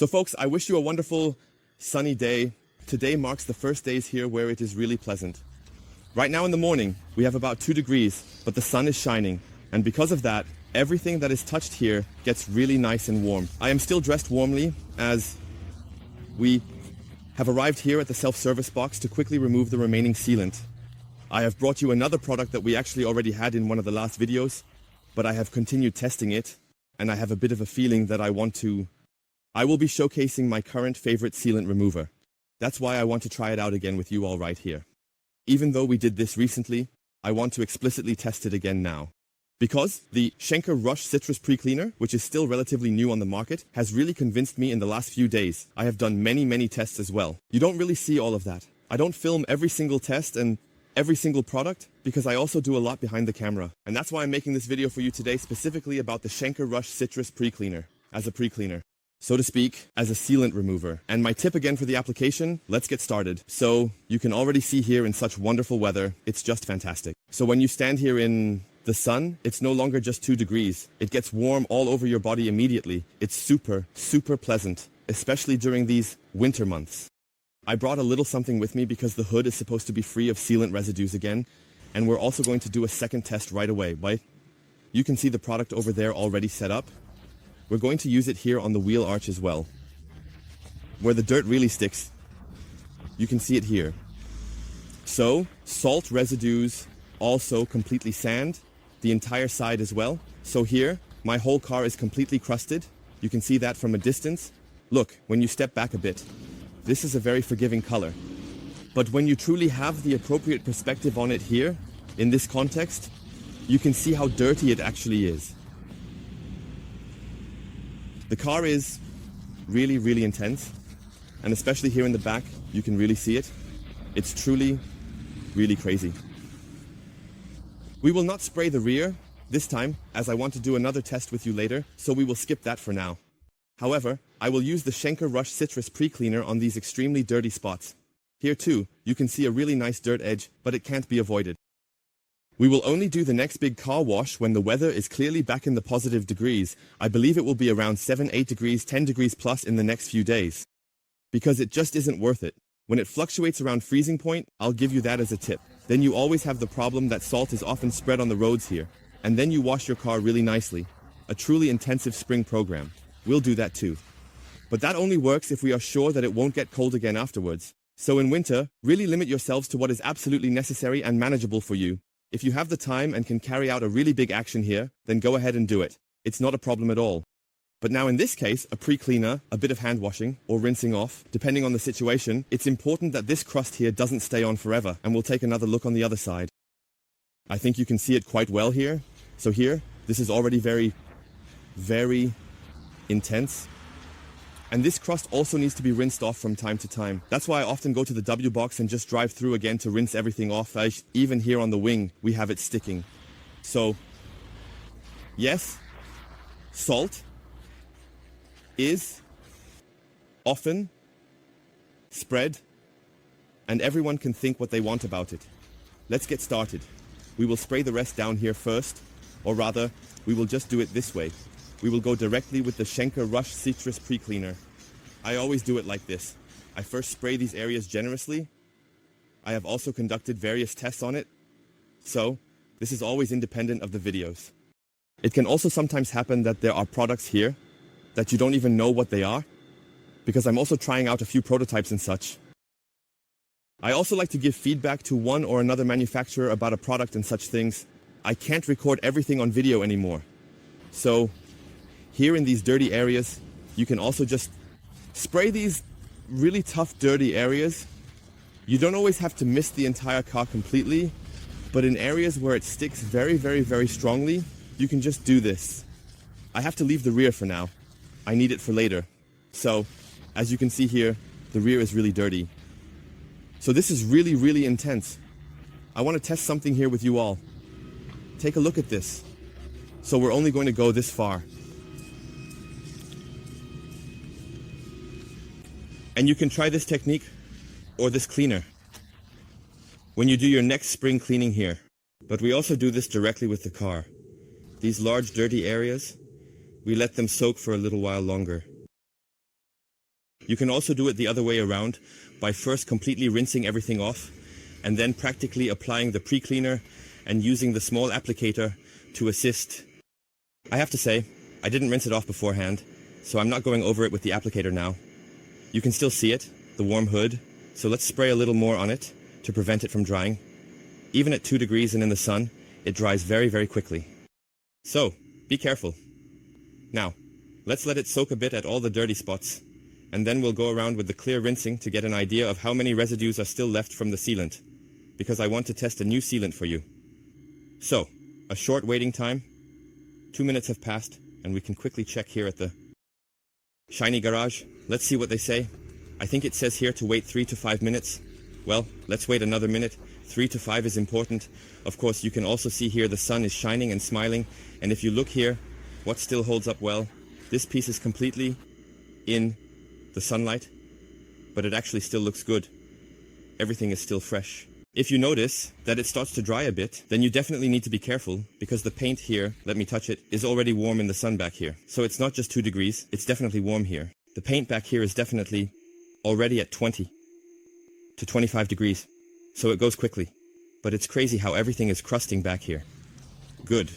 So folks, I wish you a wonderful sunny day. Today marks the first days here where it is really pleasant. Right now in the morning, we have about 2 degrees, but the sun is shining. And because of that, everything that is touched here gets really nice and warm. I am still dressed warmly as we have arrived here at the self-service box to quickly remove the remaining sealant. I have brought you another product that we actually already had in one of the last videos, but I have continued testing it, and I have a bit of a feeling that I will be showcasing my current favorite sealant remover. That's why I want to try it out again with you all right here. Even though we did this recently, I want to explicitly test it again now. Because the Schenker Rush Citrus Pre-Cleaner, which is still relatively new on the market, has really convinced me in the last few days. I have done many tests as well. You don't really see all of that. I don't film every single test and every single product because I also do a lot behind the camera. And that's why I'm making this video for you today specifically about the Schenker Rush Citrus Pre-Cleaner as a pre-cleaner, so to speak, as a sealant remover. And my tip again for the application, let's get started. So you can already see here in such wonderful weather, it's just fantastic. So when you stand here in the sun, it's no longer just 2 degrees. It gets warm all over your body immediately. It's super pleasant, especially during these winter months. I brought a little something with me because the hood is supposed to be free of sealant residues again, and we're also going to do a second test right away. You can see the product over there already set up. We're going to use it here on the wheel arch as well. Where the dirt really sticks, you can see it here. So, salt residues, also completely sand, the entire side as well. So here, my whole car is completely crusted. You can see that from a distance. Look, when you step back a bit, this is a very forgiving color. But when you truly have the appropriate perspective on it here, in this context, you can see how dirty it actually is. The car is really intense, and especially here in the back, you can really see it. It's truly, really crazy. We will not spray the rear this time, as I want to do another test with you later, so we will skip that for now. However, I will use the Schenker Rush Citrus Pre-Cleaner on these extremely dirty spots. Here too, you can see a really nice dirt edge, but it can't be avoided. We will only do the next big car wash when the weather is clearly back in the positive degrees. I believe it will be around 7, 8 degrees, 10 degrees plus in the next few days. Because it just isn't worth it. When it fluctuates around freezing point, I'll give you that as a tip. Then you always have the problem that salt is often spread on the roads here. And then you wash your car really nicely. A truly intensive spring program. We'll do that too. But that only works if we are sure that it won't get cold again afterwards. So in winter, really limit yourselves to what is absolutely necessary and manageable for you. If you have the time and can carry out a really big action here, then go ahead and do it. It's not a problem at all. But now in this case, a pre-cleaner, a bit of hand washing, or rinsing off, depending on the situation, it's important that this crust here doesn't stay on forever, and we'll take another look on the other side. I think you can see it quite well here. So here, this is already very intense. And this crust also needs to be rinsed off from time to time. That's why I often go to the W box and just drive through again to rinse everything off. Even here on the wing, we have it sticking. So, yes, salt is often spread, and everyone can think what they want about it. Let's get started. We will spray the rest down here first, or rather, we will just do it this way. We will go directly with the Schenker Rush Citrus Pre-Cleaner. I always do it like this. I first spray these areas generously. I have also conducted various tests on it. So, this is always independent of the videos. It can also sometimes happen that there are products here that you don't even know what they are, because I'm also trying out a few prototypes and such. I also like to give feedback to one or another manufacturer about a product and such things. I can't record everything on video anymore. So, here in these dirty areas, you can also just spray these really tough, dirty areas. You don't always have to mist the entire car completely, but in areas where it sticks very strongly, you can just do this. I have to leave the rear for now. I need it for later. So, as you can see here, the rear is really dirty. So this is really intense. I want to test something here with you all. Take a look at this. So we're only going to go this far. And you can try this technique or this cleaner when you do your next spring cleaning here. But we also do this directly with the car. These large dirty areas, we let them soak for a little while longer. You can also do it the other way around by first completely rinsing everything off and then practically applying the pre-cleaner and using the small applicator to assist. I have to say, I didn't rinse it off beforehand, so I'm not going over it with the applicator now. You can still see it, the warm hood, so let's spray a little more on it to prevent it from drying. Even at 2 degrees and in the sun, it dries very, very quickly. So, be careful. Now, let's let it soak a bit at all the dirty spots, and then we'll go around with the clear rinsing to get an idea of how many residues are still left from the sealant, because I want to test a new sealant for you. So, a short waiting time. 2 minutes have passed, and we can quickly check here at the shiny garage. Let's see what they say. I think it says here to wait 3 to 5 minutes. Well, let's wait another minute. 3 to 5 is important. Of course, you can also see here the sun is shining and smiling, and if you look here, what still holds up well, this piece is completely in the sunlight, but it actually still looks good. Everything is still fresh. If you notice that it starts to dry a bit, then you definitely need to be careful, because the paint here, let me touch it, is already warm in the sun back here. So it's not just 2 degrees, it's definitely warm here. The paint back here is definitely already at 20 to 25 degrees. So it goes quickly. But it's crazy how everything is crusting back here. Good.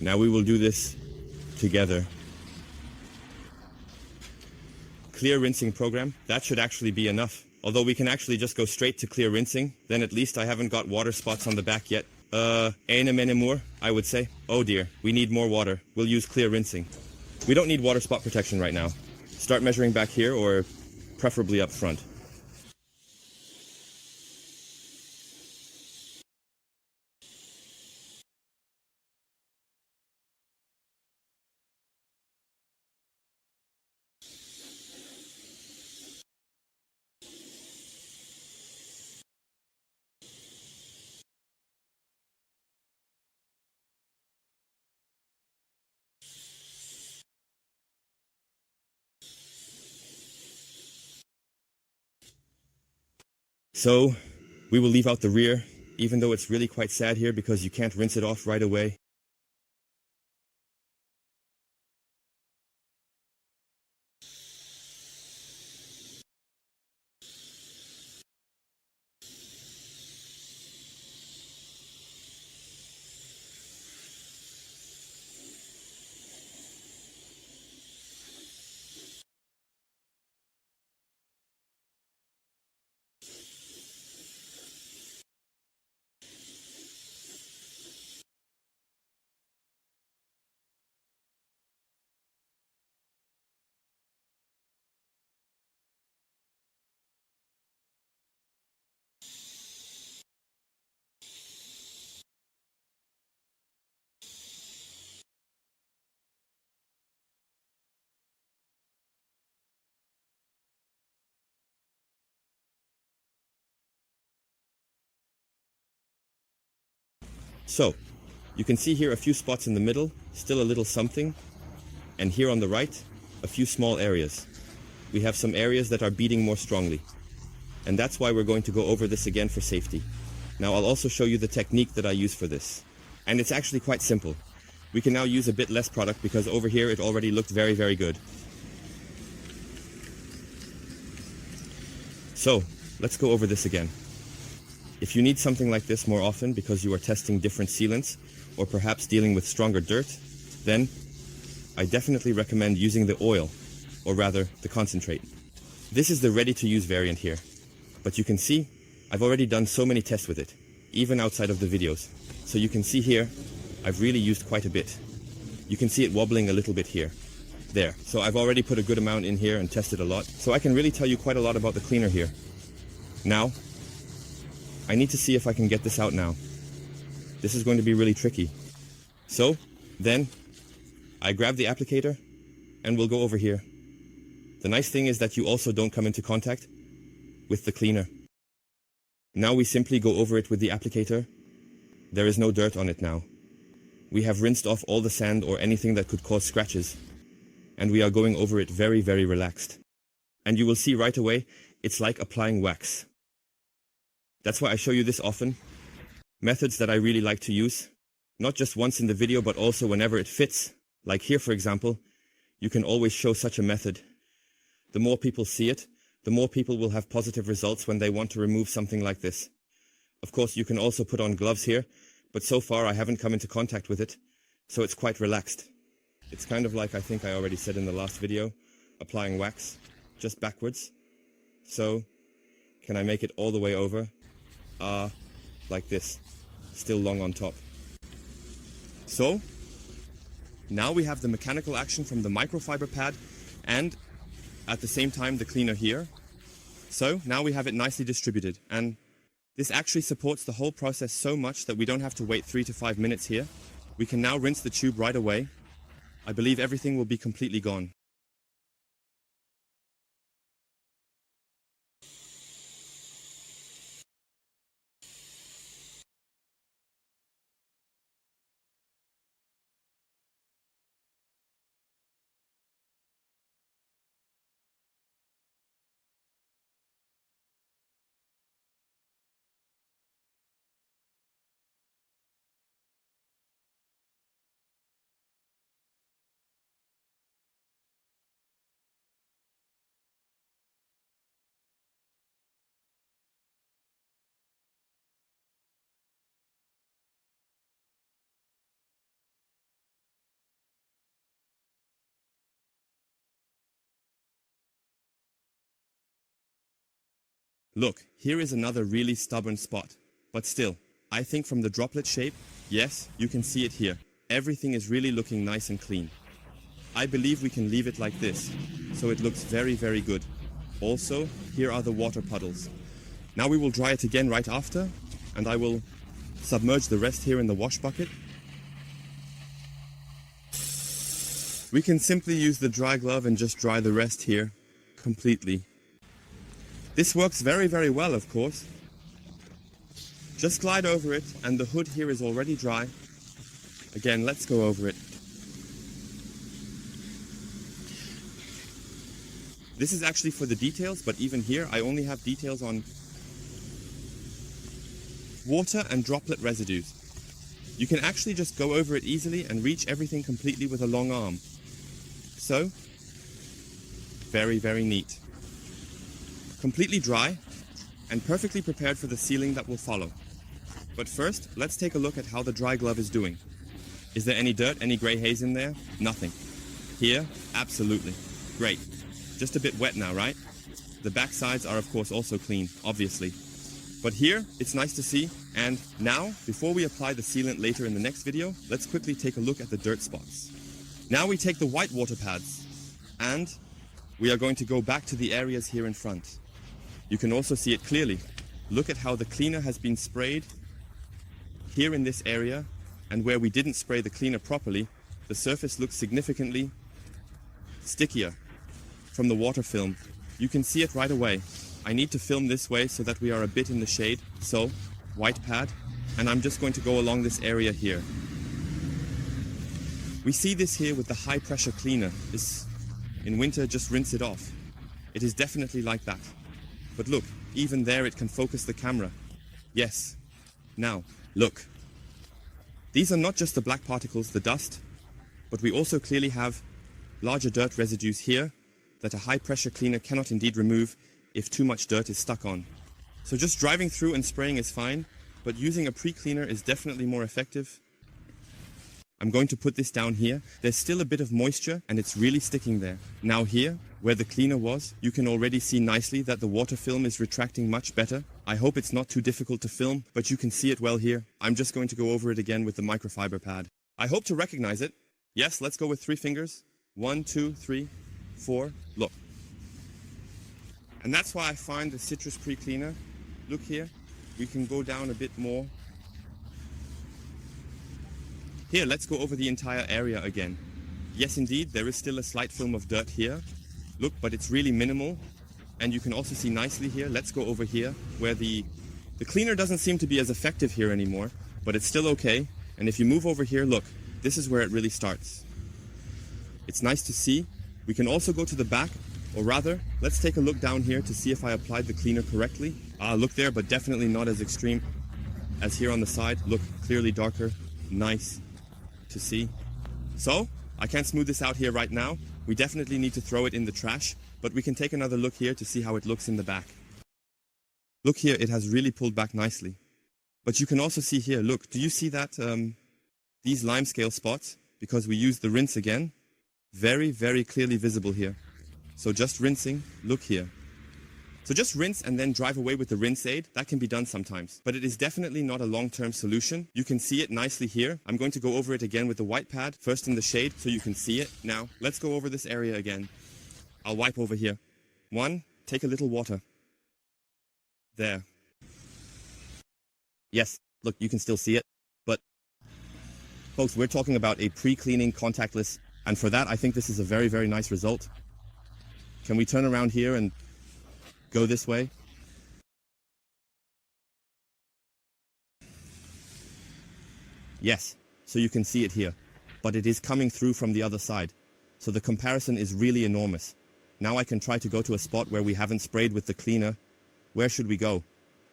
Now we will do this together. Clear rinsing program. That should actually be enough. Although we can actually just go straight to clear rinsing. Then at least I haven't got water spots on the back yet. Eine Menge more, I would say. Oh dear, we need more water. We'll use clear rinsing. We don't need water spot protection right now. Start measuring back here, or preferably up front. So, we will leave out the rear, even though it's really quite sad here because you can't rinse it off right away. So, you can see here a few spots in the middle, still a little something, and here on the right, a few small areas. We have some areas that are beading more strongly, and that's why we're going to go over this again for safety. Now I'll also show you the technique that I use for this, and it's actually quite simple. We can now use a bit less product because over here it already looked very, very good. So, let's go over this again. If you need something like this more often because you are testing different sealants or perhaps dealing with stronger dirt, then I definitely recommend using the oil, or rather the concentrate. This is the ready-to-use variant here, but you can see I've already done so many tests with it, even outside of the videos. So you can see here, I've really used quite a bit. You can see it wobbling a little bit here. There. So I've already put a good amount in here and tested a lot. So I can really tell you quite a lot about the cleaner here. Now, I need to see if I can get this out now. This is going to be really tricky. So, then, I grab the applicator and we'll go over here. The nice thing is that you also don't come into contact with the cleaner. Now we simply go over it with the applicator. There is no dirt on it now. We have rinsed off all the sand or anything that could cause scratches. And we are going over it very, very relaxed. And you will see right away, it's like applying wax. That's why I show you this often. Methods that I really like to use. Not just once in the video, but also whenever it fits. Like here, for example, you can always show such a method. The more people see it, the more people will have positive results when they want to remove something like this. Of course, you can also put on gloves here, but so far I haven't come into contact with it, so it's quite relaxed. It's kind of like I think I already said in the last video, applying wax, just backwards. So, can I make it all the way over? Like this, still long on top. So, now we have the mechanical action from the microfiber pad and at the same time the cleaner here. So now we have it nicely distributed, and this actually supports the whole process so much that we don't have to wait 3 to 5 minutes here. We can now rinse the tube right away. I believe everything will be completely gone. Look, here is another really stubborn spot. But still, I think from the droplet shape, yes, you can see it here. Everything is really looking nice and clean. I believe we can leave it like this, so it looks very, very good. Also, here are the water puddles. Now we will dry it again right after, and I will submerge the rest here in the wash bucket. We can simply use the dry glove and just dry the rest here completely. This works very, very well, of course. Just glide over it, and the hood here is already dry. Again, let's go over it. This is actually for the details, but even here I only have details on water and droplet residues. You can actually just go over it easily and reach everything completely with a long arm. So, very, very neat. Completely dry and perfectly prepared for the sealing that will follow. But first, let's take a look at how the dry glove is doing. Is there any dirt, any gray haze in there? Nothing. Here, absolutely. Great. Just a bit wet now, right? The back sides are of course also clean, obviously. But here, it's nice to see. And now, before we apply the sealant later in the next video, let's quickly take a look at the dirt spots. Now we take the white water pads, and we are going to go back to the areas here in front. You can also see it clearly. Look at how the cleaner has been sprayed here in this area, and where we didn't spray the cleaner properly, the surface looks significantly stickier from the water film. You can see it right away. I need to film this way so that we are a bit in the shade. So, white pad, and I'm just going to go along this area here. We see this here with the high pressure cleaner. In winter, just rinse it off. It is definitely like that. But look, even there it can focus the camera. Yes. Now, look. These are not just the black particles, the dust, but we also clearly have larger dirt residues here that a high pressure cleaner cannot indeed remove if too much dirt is stuck on. So just driving through and spraying is fine, but using a pre-cleaner is definitely more effective. I'm going to put this down here. There's still a bit of moisture and it's really sticking there. Now here, where the cleaner was, you can already see nicely that the water film is retracting much better. I hope it's not too difficult to film, but you can see it well here. I'm just going to go over it again with the microfiber pad. I hope to recognize it. Yes, let's go with 3 fingers. 1, 2, 3, 4, look. And that's why I find the citrus pre-cleaner. Look here, we can go down a bit more. Here, let's go over the entire area again. Yes, indeed, there is still a slight film of dirt here. Look, but it's really minimal. And you can also see nicely here, let's go over here, where the cleaner doesn't seem to be as effective here anymore, but it's still okay. And if you move over here, look, this is where it really starts. It's nice to see. We can also go to the back, or rather, let's take a look down here to see if I applied the cleaner correctly. Look there, but definitely not as extreme as here on the side. Look, clearly darker, nice to see. So, I can't smooth this out here right now. We definitely need to throw it in the trash. But we can take another look here to see how it looks in the back. Look here, it has really pulled back nicely. But you can also see here, look, do you see that, these limescale spots? Because we used the rinse again. Very, very clearly visible here. So just rinsing, look here. So just rinse and then drive away with the rinse aid. That can be done sometimes. But it is definitely not a long-term solution. You can see it nicely here. I'm going to go over it again with the white pad, first in the shade so you can see it. Now, let's go over this area again. I'll wipe over here. 1, take a little water. There. Yes, look, you can still see it. But, folks, we're talking about a pre-cleaning contactless. And for that, I think this is a very, very nice result. Can we turn around here and go this way? Yes, so you can see it here, but it is coming through from the other side. So the comparison is really enormous. Now I can try to go to a spot where we haven't sprayed with the cleaner. Where should we go?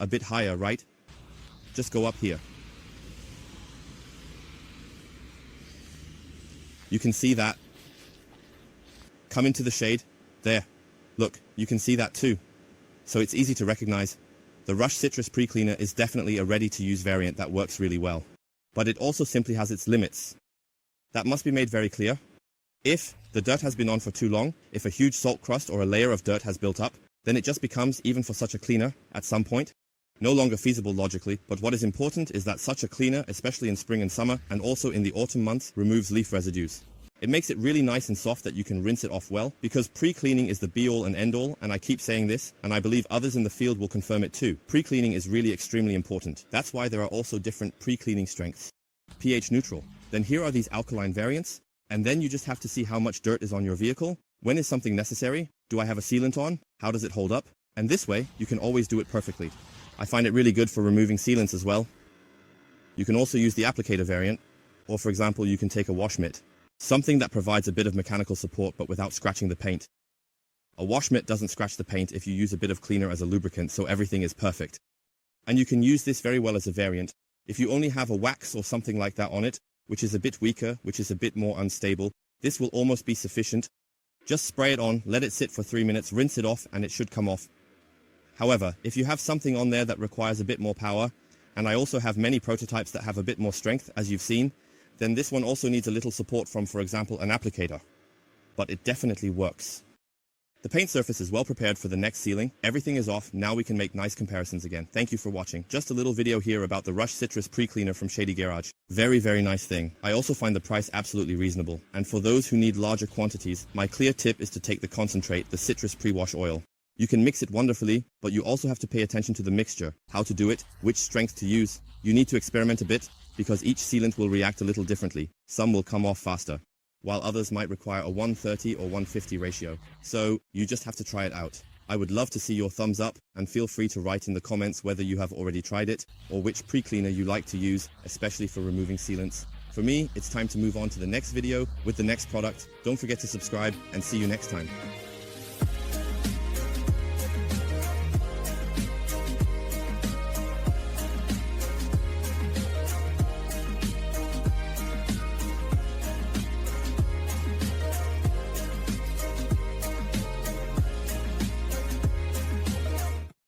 A bit higher, right? Just go up here. You can see that. Come into the shade. There. Look, you can see that too. So it's easy to recognize. The Rush Citrus Pre-Cleaner is definitely a ready-to-use variant that works really well. But it also simply has its limits. That must be made very clear. If the dirt has been on for too long, if a huge salt crust or a layer of dirt has built up, then it just becomes, even for such a cleaner, at some point, no longer feasible logically. But what is important is that such a cleaner, especially in spring and summer, and also in the autumn months, removes leaf residues. It makes it really nice and soft that you can rinse it off well, because pre-cleaning is the be-all and end-all, and I keep saying this, and I believe others in the field will confirm it too. Pre-cleaning is really extremely important. That's why there are also different pre-cleaning strengths. pH neutral. Then here are these alkaline variants, and then you just have to see how much dirt is on your vehicle. When is something necessary? Do I have a sealant on? How does it hold up? And this way, you can always do it perfectly. I find it really good for removing sealants as well. You can also use the Applicator variant, or for example, you can take a wash mitt. Something that provides a bit of mechanical support but without scratching the paint. A wash mitt doesn't scratch the paint if you use a bit of cleaner as a lubricant, so everything is perfect. And you can use this very well as a variant. If you only have a wax or something like that on it, which is a bit weaker, which is a bit more unstable, this will almost be sufficient. Just spray it on, let it sit for 3 minutes, rinse it off, and it should come off. However, if you have something on there that requires a bit more power, and I also have many prototypes that have a bit more strength, as you've seen, then this one also needs a little support from, for example, an applicator. But it definitely works. The paint surface is well prepared for the next sealing. Everything is off. Now we can make nice comparisons again. Thank you for watching. Just a little video here about the Rush Citrus Pre-Cleaner from Shady Garage. Very, very nice thing. I also find the price absolutely reasonable. And for those who need larger quantities, my clear tip is to take the concentrate, the citrus pre-wash oil. You can mix it wonderfully, but you also have to pay attention to the mixture, how to do it, which strength to use. You need to experiment a bit, because each sealant will react a little differently. Some will come off faster, while others might require a 130 or 150 ratio. So, you just have to try it out. I would love to see your thumbs up, and feel free to write in the comments whether you have already tried it, or which pre-cleaner you like to use, especially for removing sealants. For me, it's time to move on to the next video with the next product. Don't forget to subscribe, and see you next time.